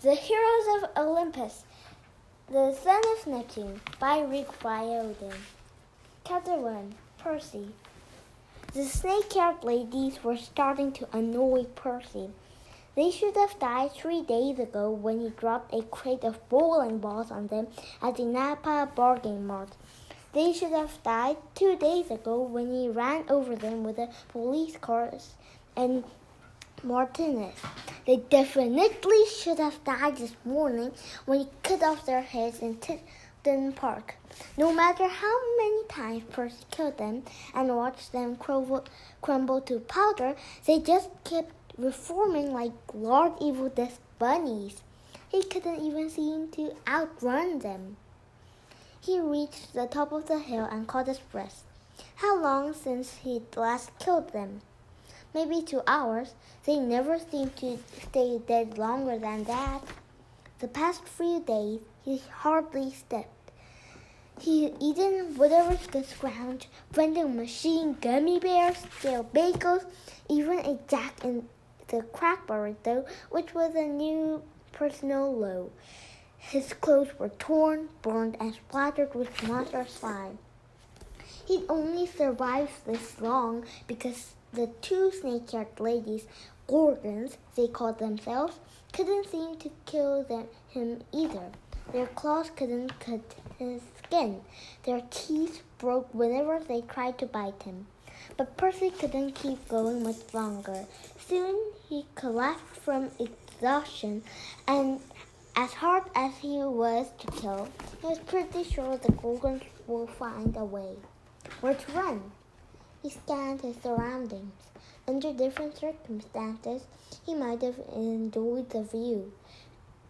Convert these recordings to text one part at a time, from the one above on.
The Heroes of Olympus, The Son of Neptune, by Rick Riordan. Chapter 1, Percy. The snake-haired ladies were starting to annoy Percy. They should have died 3 days ago when he dropped a crate of bowling balls on them at the Napa bargain mart. They should have died 2 days ago when he ran over them with a police car and Martinez. They definitely should have died this morning when he cut off their heads in Tipton Park. No matter how many times Percy killed them and watched them crumble to powder, they just kept reforming like large evil death bunnies. He couldn't even seem to outrun them. He reached the top of the hill and caught his breath. How long since he'd last killed them? Maybe 2 hours. They never seemed to stay dead longer than that. The past few days, he hardly stepped. He had eaten whatever could scrounge, vending machine, gummy bears, stale bagels, even a Jack in the Crack burrito, which was a new personal low. His clothes were torn, burned, and splattered with monster slime. He'd only survived this long because the 2 snake-haired ladies, Gorgons, they called themselves, couldn't seem to kill him either. Their claws couldn't cut his skin. Their teeth broke whenever they tried to bite him. But Percy couldn't keep going much longer. Soon he collapsed from exhaustion, and as hard as he was to kill, he was pretty sure the Gorgons would find a way. Where to run? He scanned his surroundings. Under different circumstances, he might have enjoyed the view.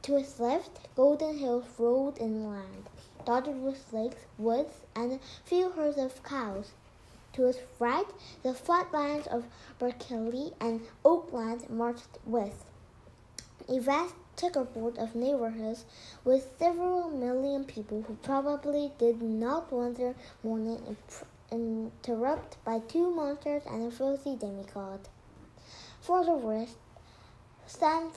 To his left, Golden Hills rolled inland, dotted with lakes, woods, and a few herds of cows. To his right, the flatlands of Berkeley and Oakland marched west. A vast checkerboard of neighborhoods with several million people who probably did not want their morning interrupted by 2 monsters and a filthy demigod. Further west, San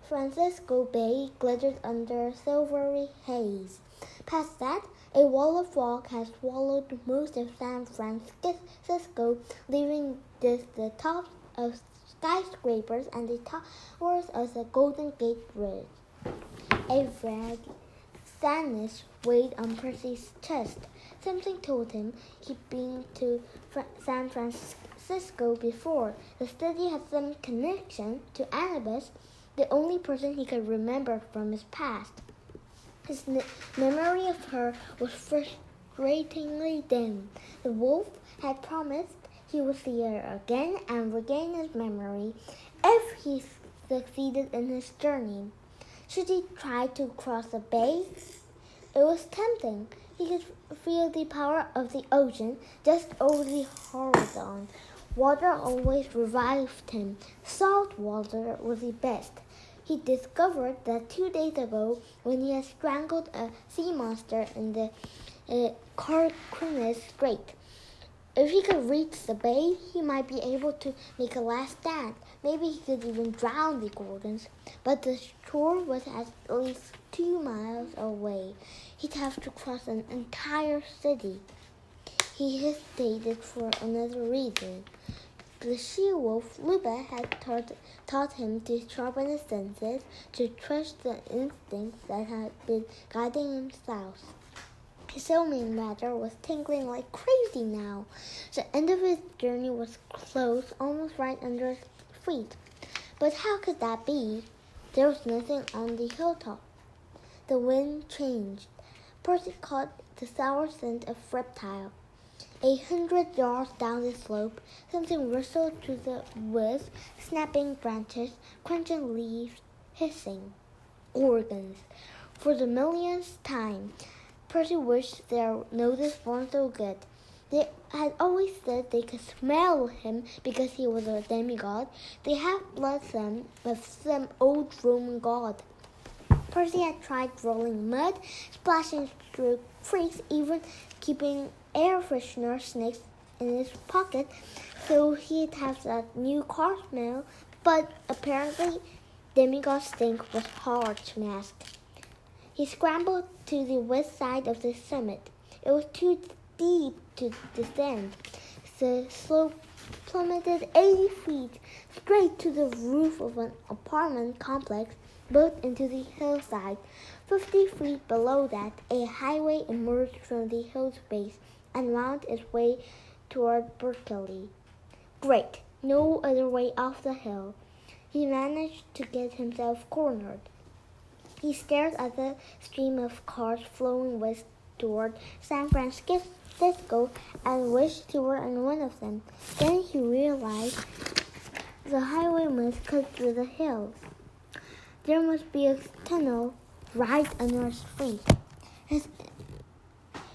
Francisco Bay glittered under silvery haze. Past that, a wall of fog had swallowed most of San Francisco, leaving just the tops of skyscrapers and the towers of the Golden Gate Bridge. A vague sadness weighed on Percy's chest. Something told him he'd been to San Francisco before. The city had some connection to Annabeth, the only person he could remember from his past. His memory of her was frustratingly dim. The wolf had promised he would see her again and regain his memory if he succeeded in his journey. Should he try to cross the bay? It was tempting. He could feel the power of the ocean just over the horizon. Water always revived him. Salt water was the best. He discovered that 2 days ago, when he had strangled a sea monster in the Carquinez Strait. If he could reach the bay, he might be able to make a last stand. Maybe he could even drown the Gorgons. But the shore was at least 2 miles away. He'd have to cross an entire city. He hesitated for another reason. The she-wolf, Luba, had taught him to sharpen his senses, to trust the instincts that had been guiding him south. His sewing matter was tingling like crazy now. The end of his journey was close, almost right under his feet. But how could that be? There was nothing on the hilltop. The wind changed. Percy caught the sour scent of reptile. 100 yards down the slope, something whistled through the woods, snapping branches, crunching leaves, hissing. Organs. For the millionth time, Percy wished their noses weren't so good. They had always said they could smell him because he was a demigod, the half-blood son of some old Roman god. Percy had tried rolling mud, splashing through creeks, even keeping air freshener snakes in his pocket so he'd have that new car smell, but apparently demigod's stink was hard to mask. He scrambled to the west side of the summit. It was too steep to descend. The slope plummeted 80 feet straight to the roof of an apartment complex built into the hillside. 50 feet below that, a highway emerged from the hill's base and wound its way toward Berkeley. Great! No other way off the hill. He managed to get himself cornered. He stared at the stream of cars flowing west toward San Francisco and wished he were on one of them. Then he realized the highway must cut through the hills. There must be a tunnel right under his feet. His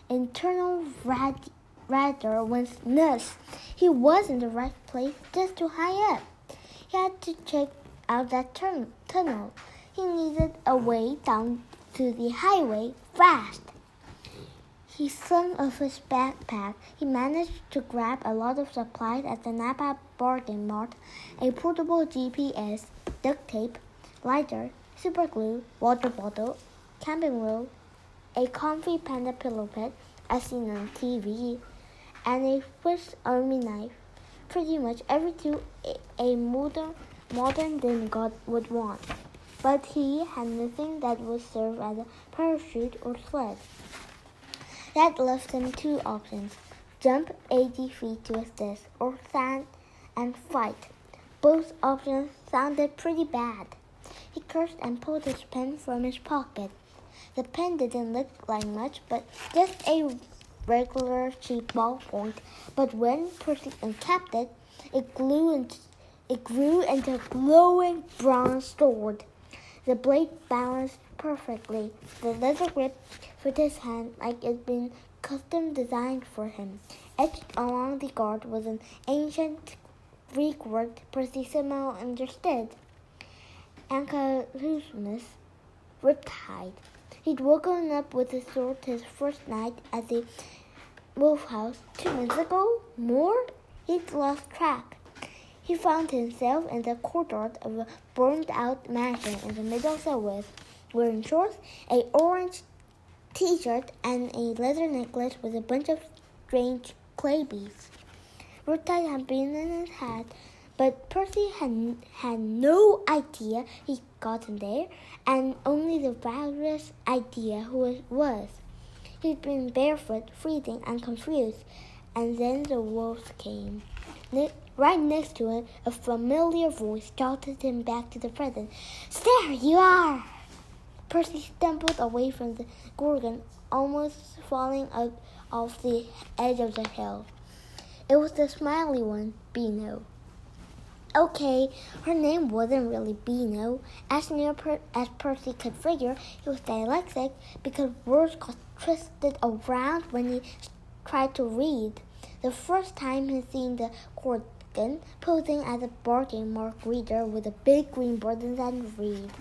internal radar went nuts. He was in the right place just too high up. He had to check out that tunnel. He needed a way down to the highway fast. He slung off his backpack. He managed to grab a lot of supplies at the Napa Bargain Mart: a portable GPS, duct tape, lighter, super glue, water bottle, camping rope, a comfy panda pillow pet as seen on TV, and a Swiss Army knife. Pretty much every tool a modern demigod would want. But he had nothing that would serve as a parachute or sled. That left him two options: jump 80 feet to his death or stand and fight. Both options sounded pretty bad. He cursed and pulled his pen from his pocket. The pen didn't look like much, but just a regular cheap ballpoint. But when Percy uncapped it, it grew into a glowing bronze sword. The blade balanced perfectly. The leather grip fit his hand like it had been custom designed for him. Etched along the guard was an ancient Greek word Percy somehow understood: Ankylosaurus, riptide. He'd woken up with the sword his first night at the wolf house 2 months ago. More? He'd lost track. He found himself in the courtyard of a burned-out mansion in the middle of the woods, wearing shorts, an orange t-shirt, and a leather necklace with a bunch of strange clay beads. Riptide had been in his hat, but Percy had no idea he'd gotten there, and only the wildest idea who it was. He'd been barefoot, freezing, and confused, and then the wolves came. Right next to him, a familiar voice jolted him back to the present. "There you are!" Percy stumbled away from the Gorgon, almost falling out off the edge of the hill. It was the smiley one, Beano. Okay, her name wasn't really Beano. As near as Percy could figure, he was dyslexic because words got twisted around when he tried to read. The first time he'd seen the Gorgon posing as a bargain mark reader with a big green board and then read,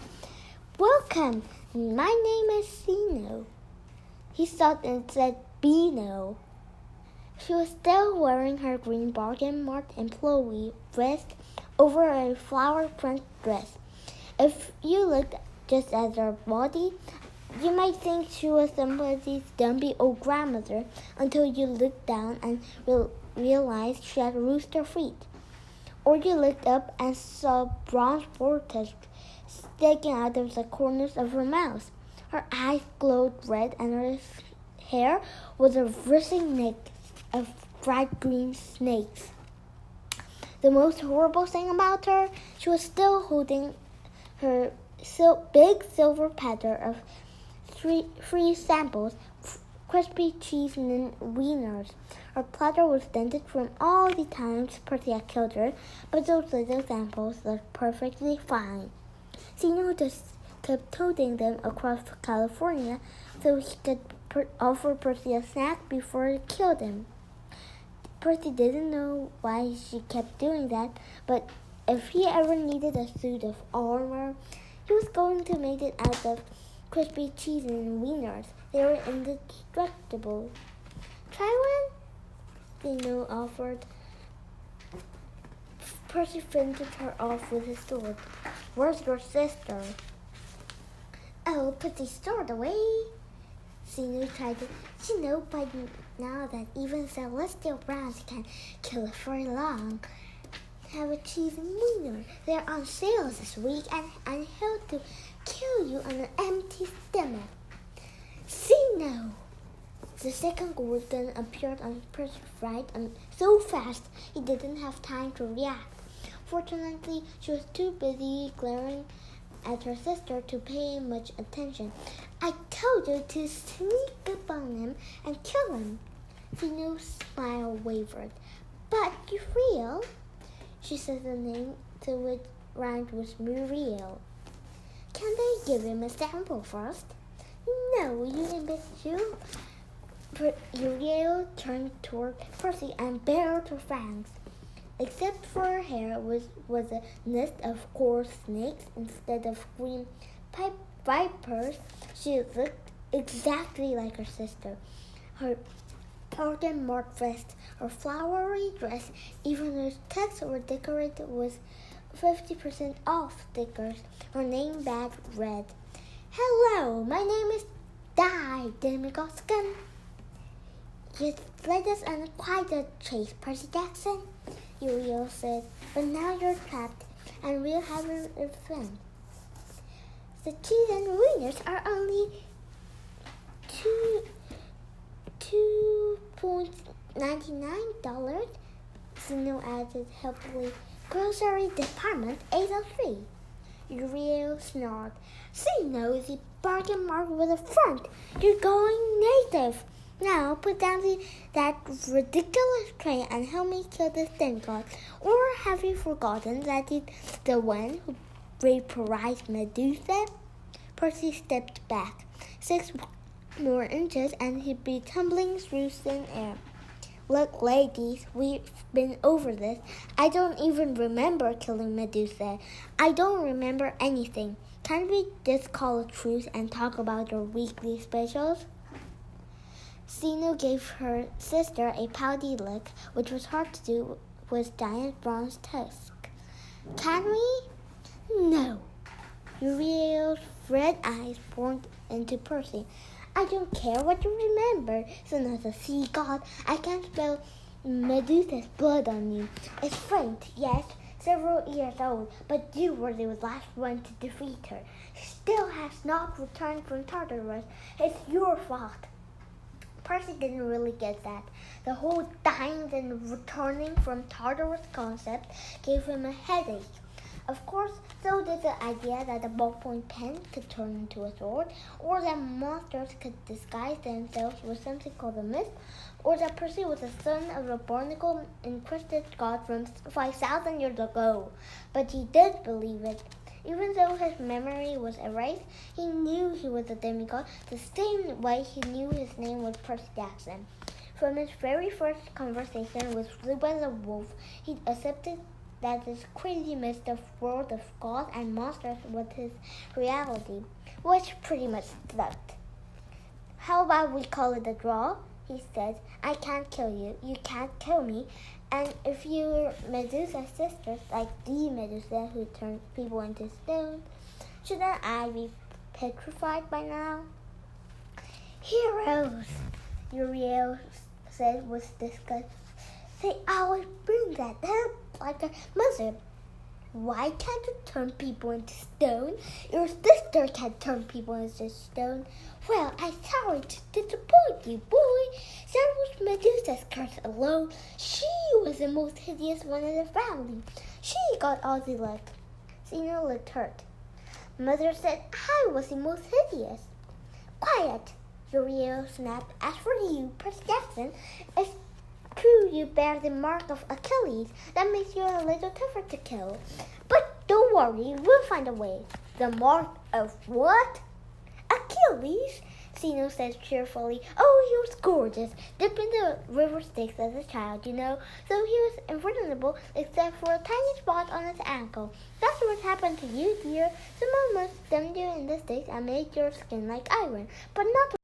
"Welcome, my name is Zeno." He stopped and said Beano. She was still wearing her green bargain mart employee vest over a flower print dress. If you looked just at her body, you might think she was somebody's dumpy old grandmother until you looked down and realized she had rooster feet. Or you looked up and saw bronze vortex sticking out of the corners of her mouth. Her eyes glowed red and her hair was a bristling neck of bright green snakes. The most horrible thing about her, she was still holding her big silver platter of free samples, crispy cheese and wieners. Her platter was dented from all the times Percy had killed her, but those little samples looked perfectly fine. Zeno just kept toting them across California so he could offer Percy a snack before he killed him. Percy didn't know why she kept doing that, but if he ever needed a suit of armor, he was going to make it out of crispy cheese and wieners. They were indestructible. "Try one?" Zeno offered. Percy finished her off with his sword. Where's your sister? Oh, put the sword away. Xenu tried to. She knows by now that even celestial brands can kill it for long. Have a cheese and wiener. They're on sale this week and help to kill you on an empty stomach. Xenu! The second gold gun appeared on Percy's right and so fast he didn't have time to react. Fortunately, she was too busy glaring at her sister to pay much attention. I told you to sneak up on him and kill him. Xenu's smile wavered. But Uriel, she said the name to which rhymed with Muriel. Can they give him a sample first? No, you imbecile. Uriel turned toward Percy and bared her fangs. Except for her hair was a nest of coarse snakes instead of green vipers. She looked exactly like her sister. Her marked vest, her flowery dress, even her texts were decorated with 50% off stickers. Her name badge read, "Hello, my name is Di Demigoskin. You led us on quite a chase, Percy Jackson," Uriel said, "but now you're trapped, and we'll have a friend. The cheese and wieners are only $2.99, Xenu added helpfully. Grocery department 803. Uriel snarled. Xenu, the bargain mark with a front. You're going native. Now put down that ridiculous tray and help me kill this demigod. Or have you forgotten that it's the one who vaporized Medusa? Percy stepped back 6 more inches and he'd be tumbling through thin air. Look, ladies, we've been over this. I don't even remember killing Medusa. I don't remember anything. Can't we just call a truce and talk about our weekly specials? Xenu gave her sister a pouty look, which was hard to do with giant bronze tusks. Can we? No. Uriel's red eyes bored into Percy. I don't care what you remember, son of the sea god. I can't spell Medusa's blood on you. It's faint, yes, several years old, but you were the last one to defeat her. She still has not returned from Tartarus. It's your fault. Percy didn't really get that. The whole dying and returning from Tartarus concept gave him a headache. Of course, so did the idea that a ballpoint pen could turn into a sword, or that monsters could disguise themselves with something called a mist, or that Percy was the son of a barnacle encrusted god from 5,000 years ago. But he did believe it. Even though his memory was erased, he knew he was a demigod the same way he knew his name was Percy Jackson. From his very first conversation with Ruben the Wolf, he accepted that this crazy mist of world of gods and monsters was his reality, which pretty much sucked. How about we call it a draw? He said. I can't kill you, you can't kill me, and if you're Medusa's sisters, like the Medusa who turns people into stone, shouldn't I be petrified by now? Heroes, Uriel said with disgust. They always bring that up like a mother. Why can't you turn people into stone? Your sister can't turn people into stone. Well, I'm sorry to disappoint you, boy. That was Medusa's curse alone. She was the most hideous one in the family. She got all the luck. Xenu looked hurt. Mother said I was the most hideous. Quiet, Uriel snapped. As for you, Percy Jackson, it's true you bear the mark of Achilles. That makes you a little tougher to kill. But don't worry, we'll find a way. The mark of what? Achilles, Xenu said cheerfully. Oh, he was gorgeous. Dipped in the river Styx as a child, you know. So he was invulnerable except for a tiny spot on his ankle. That's what happened to you, dear. Someone must dumped you in the Styx and made your skin like iron, but not